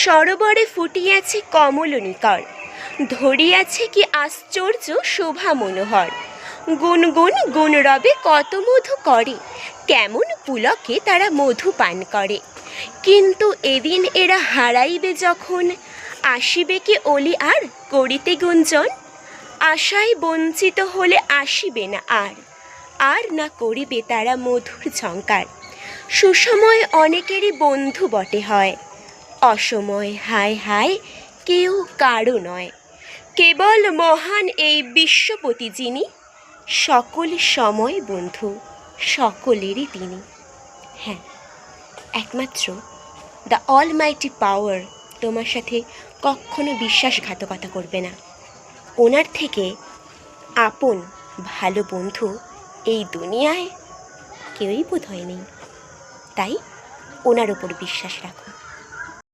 সরোবরে ফুটিয়াছে কমলনিকর, ধরিয়াছে কি আশ্চর্য শোভা মনোহর। গুনগুন গুণরবে কত মধু করে, কেমন পুলকে তারা মধু পান করে। কিন্তু এদিন এরা হারাইবে যখন, আসিবে কি অলি আর করিতে গুঞ্জন। আশায় বঞ্চিত হলে আসিবে না আর, আর না করিবে তারা মধুর ঝঙ্কার। সুসময় অনেকেরই বন্ধু বটে হয়, অসময় হায় হায় কেউ কারো নয়। কেবল মহান এই বিশ্বপতি যিনি, সকল সময় বন্ধু সকলেরই তিনি। হ্যাঁ, একমাত্র দ্য অলমাইটি পাওয়ার তোমার সাথে কখনো বিশ্বাসঘাতকতা করবে না। ওনার থেকে আপন ভালো বন্ধু এই দুনিয়ায় কেউই বোধ হয় নেই। তাই ওনার ওপর বিশ্বাস রাখো।